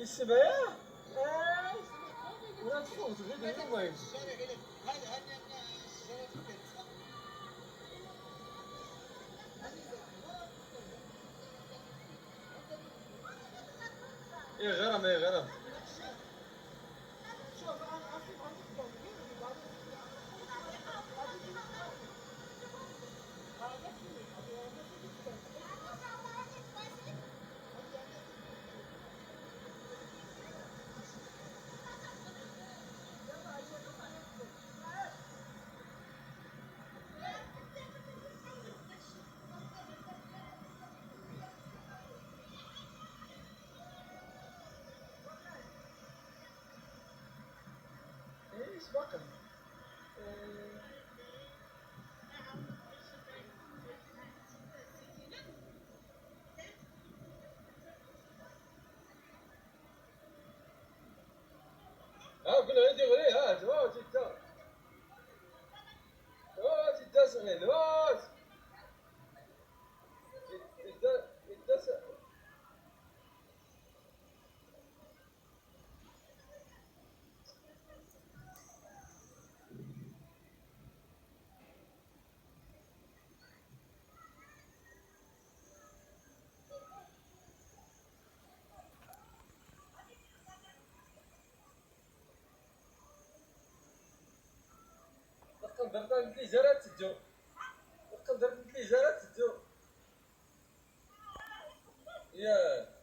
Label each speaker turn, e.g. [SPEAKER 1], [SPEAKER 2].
[SPEAKER 1] السبايا؟ ولا تفوت غير المهم. ايه غرام ايه غرام. ايش بقى؟ ها قلنا عندي غري هات واش انت واش انت سهل واش انت تقدر درت لي جرات تجو تقدر درت لي جرات تجو ياه